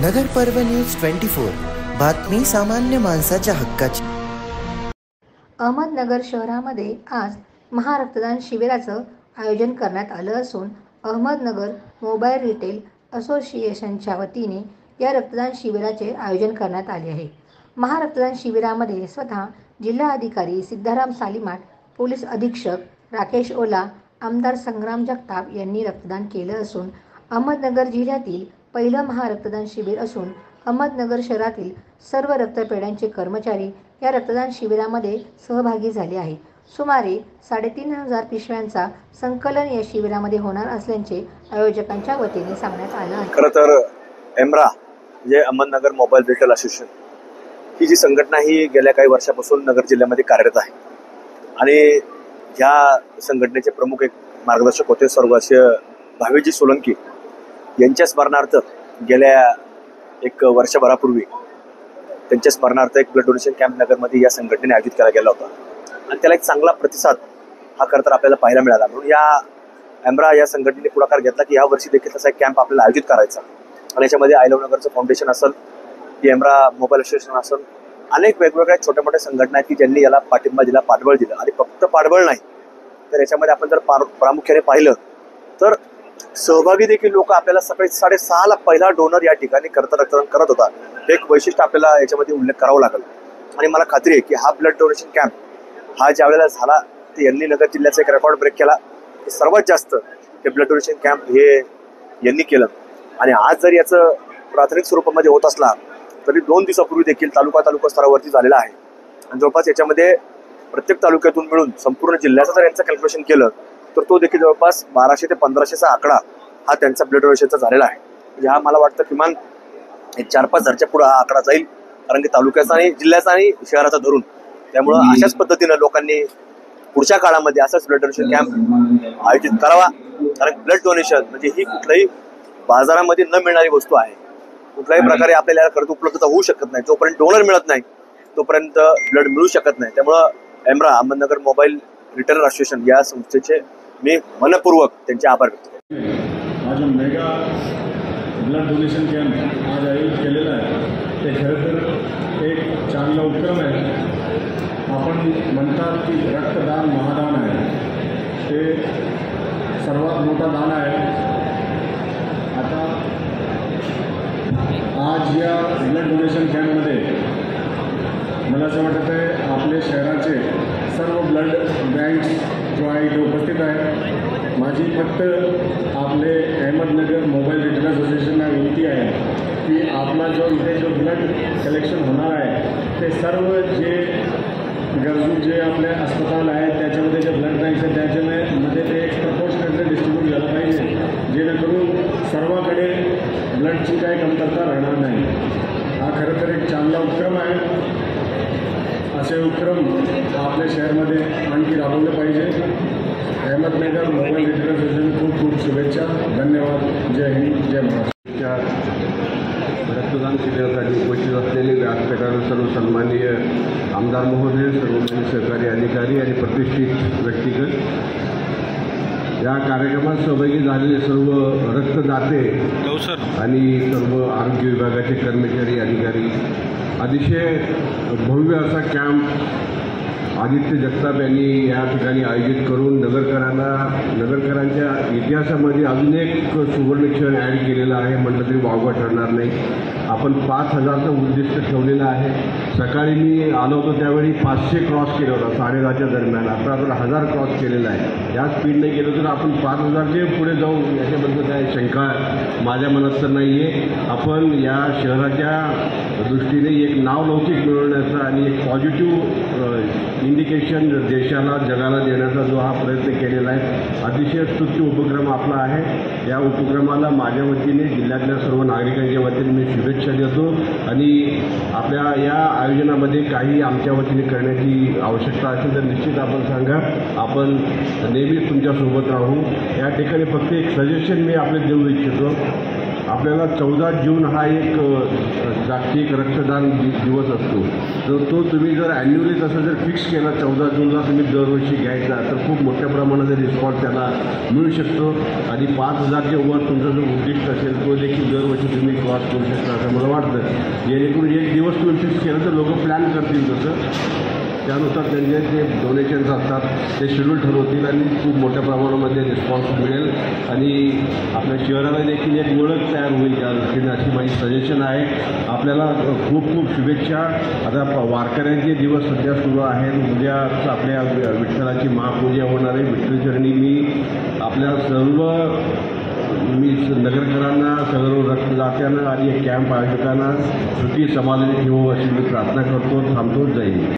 नगर पर्व न्यूज 24 बातमी सामान्य माणसाच्या हक्काची। अहमदनगर शहरामध्ये आज महारक्तदान शिबिराचं आयोजन करण्यात आलं असून अहमदनगर मोबाईल रिटेल असोसिएशनच्या वतीने या रक्तदान शिबिराचे आयोजन करण्यात आले आहे। महारक्तदान शिबिरामध्ये स्वतः जिल्हाधिकारी सिद्धाराम सालीमाट, पोलीस अधीक्षक राकेश ओला, आमदार संग्राम जगताप यांनी रक्तदान केलं असून अहमदनगर जिल्ह्यातील पहिलं महारक्तदान शिबिर असून अहमदनगर शहरातील सर्व रक्तपेढ्यांचे कर्मचारी या रक्तदान शिबिरामध्ये सहभागी झाले आहेत। सुमारे 3,500 पिशव्यांचा संकलन या शिबिरामध्ये होणार असल्याचे आयोजकांच्या वतीने सांगण्यात आलं आहे। खरं तर एमरा म्हणजे अहमदनगर मोबाईल रिटेल असोसिएशन ही जी संघटना ही गेल्या काही वर्षापासून नगर जिल्ह्यामध्ये कार्यरत आहे आणि या संघटनेचे प्रमुख एक मार्गदर्शक होते स्वर्गीय भावेजी सोलंकी यांच्या स्मरणार्थ गेल्या एक वर्षभरापूर्वी त्यांच्या स्मरणार्थ एक ब्लड डोनेशन कॅम्प नगरमध्ये या संघटनेने आयोजित केला गेला होता आणि त्याला एक चांगला प्रतिसाद हा खरं तर आपल्याला पाहायला मिळाला। म्हणून या एमरा या संघटनेने पुढाकार घेतला की या वर्षी देखील तसा एक कॅम्प आपल्याला आयोजित करायचा आणि याच्यामध्ये आय लव्ह नगरचं फाउंडेशन असेल, की एमरा मोबाईल असोसिएशन असेल, अनेक वेगवेगळ्या छोट्या मोठ्या संघटना आहेत की ज्यांनी याला पाठिंबा दिला, पाठबळ दिलं। आणि फक्त पाठबळ नाही तर याच्यामध्ये आपण जर प्रामुख्याने पाहिलं तर सहभागी देखील लोक आपल्याला सकाळी 6:30ला पहिला डोनर या ठिकाणी रक्तदान करत होता। हे एक वैशिष्ट्य आपल्याला याच्यामध्ये उल्लेख करावा लागेल आणि मला खात्री आहे की हा ब्लड डोनेशन कॅम्प हा ज्या वेळेला झाला ते यांनी नगर जिल्ह्याचा एक रेकॉर्ड ब्रेक केला। सर्वात जास्त हे ब्लड डोनेशन कॅम्प हे यांनी केलं आणि आज जर याचं प्राथमिक स्वरूपामध्ये होत असला तरी 2 दिवसापूर्वी देखील तालुका स्तरावरती झालेला आहे आणि जवळपास याच्यामध्ये प्रत्येक तालुक्यातून मिळून संपूर्ण जिल्ह्याचं जर यांचं कॅल्क्युलेशन केलं तर तो देखील जवळपास 1200 ते 1500चा आकडा हा त्यांचा ब्लड डोनेशनचा झालेला आहे। म्हणजे हा मला वाटतं किमान 4-5 हजारच्या पुढे हा आकडा जाईल, कारण की तालुक्याचा आणि जिल्ह्याचा आणि शहराचा धरून। त्यामुळं अशाच पद्धतीनं लोकांनी पुढच्या काळामध्ये असाच ब्लड डोनेशन कॅम्प आयोजित करावा, कारण ब्लड डोनेशन म्हणजे ही कुठल्याही बाजारामध्ये न मिळणारी वस्तू आहे। कुठल्याही प्रकारे आपल्याला खर्च उपलब्धता होऊ शकत नाही, जोपर्यंत डोनर मिळत नाही तोपर्यंत ब्लड मिळू शकत नाही। त्यामुळं एमरा अहमदनगर मोबाईल रिटेल असोसिएशन या संस्थेचे मी मनपूर्वक त्यांचे आभार व्यक्त करतो। आज मेगा ब्लड डोनेशन कॅम्प आज आयोजित केलेला आहे ते खरं तर एक चांगला उपक्रम आहे। आपण म्हणतात की रक्तदान महादान आहे, ते सर्वात मोठा दान आहे। आता आज या ब्लड डोनेशन कॅम्पमध्ये मला असं वाटतं आहे आपले शहराचे सर्व ब्लड बँक जो आहे इथे उपस्थित आहे। माझी फक्त आपले अहमदनगर मोबाईल रिटेल असोसिएशनला विनंती आहे की आपला जो इथे जो ब्लड कलेक्शन होणार आहे ते सर्व जे गरजू जे आपले अस्पताल आहेत त्याच्यामध्ये जे ब्लड बँक्स आहेत त्याच्यामध्ये ते एक प्रपोर्शनेटली डिस्ट्रीब्यूट झालं पाहिजे, जेणेकरून सर्वांकडे ब्लडची काही कमतरता राहणार नाही। हा खरं तर एक चांगला उपक्रम आहे। असे उपक्रम आपल्या शहरामध्ये आणखी राबवले पाहिजे। अहमदनगर मोबाईल रिटेल असोसिएशन खूप खूप शुभेच्छा। धन्यवाद। जय हिंद, जय महाराष्ट्र। रक्तदान शिबिरासाठी उपस्थित असलेले व्यासपीठावर सर्व सन्माननीय आमदार महोदय, सर्व सहकारी अधिकारी आणि प्रतिष्ठित व्यक्तिगत, या कार्यक्रमात सहभागी झालेले सर्व रक्तदाते आणि सर्व आरोग्य विभागाचे कर्मचारी अधिकारी, अतिशय भव्य असा कॅम्प आदित्य जगताप यांनी या ठिकाणी आयोजित करून नगरकरांच्या इतिहासामध्ये अजून एक सुवर्णक्षण ॲड केलेला आहे म्हटलं तरी वावगं ठरणार नाही। आपण 5,000चं उद्दिष्ट ठेवलेलं आहे। सकाळी मी आलो होतो त्यावेळी 500 क्रॉस केला होता 10:30च्या दरम्यान, आता तर 1000 क्रॉस केलेला आहे। या स्पीडने गेलो तर आपण 5,000चे पुढे जाऊ याच्याबद्दल काही शंका माझ्या मनात तर नाही आहे। आपण या शहराच्या दृष्टीने एक नावलौकिक मिळवण्याचा आणि एक पॉझिटिव्ह इंडिकेशन देशाला जगाला देण्याचा जो हा प्रयत्न केलेला आहे, अतिशय स्तुत्य उपक्रम आपला आहे। या उपक्रमाला माझ्या वतीने जिल्ह्यातल्या सर्व नागरिकांच्या वतीने मी शुभेच्छा देतो आणि आपल्या या आयोजनामध्ये काही आमच्या वतीने करण्याची आवश्यकता असेल तर निश्चित आपण सांगा, आपण नेहमीच तुमच्यासोबत राहू। या ठिकाणी फक्त एक सजेशन मी आपले देऊ इच्छितो आपल्याला 14 जून हा एक जागतिक रक्तदान दिवस असतो. तर तो तुम्ही जर ॲन्युअली तसं जर फिक्स केला 14 जूनला तुम्ही दरवर्षी घ्यायचा तर खूप मोठ्या प्रमाणात रिस्पॉन्स त्याला मिळू शकतो आणि 5,000च्या वर तुमचा जो उद्दिष्ट असेल तो देखील दरवर्षी तुम्ही क्रॉस करू शकता असं मला वाटतं. जेणेकरून एक दिवस तुम्ही फिक्स केलं तर लोक प्लॅन करतील तसं त्यानुसार त्यांचे जे डोनेशन्स असतात ते शेड्यूल ठरवतील आणि खूप मोठ्या प्रमाणामध्ये रिस्पॉन्स मिळेल आणि आपल्या शहराला देखील एक ओळख तयार होईल त्या दृष्टीने अशी माझी सजेशन आहे. आपल्याला खूप खूप शुभेच्छा. आता वारकऱ्यांचे दिवस सध्या सुरू आहेत. उद्या आपल्या विठ्ठलाची महापूजा होणार आहे. विठ्ठलचरणी मी आपल्या सर्व नगरकरांना सर्व रक्तदात्यांना आणि कॅम्प आयोजकांना सुखी समाधानी ठेवू अशी मी प्रार्थना करतो. थांबतोच जाईल.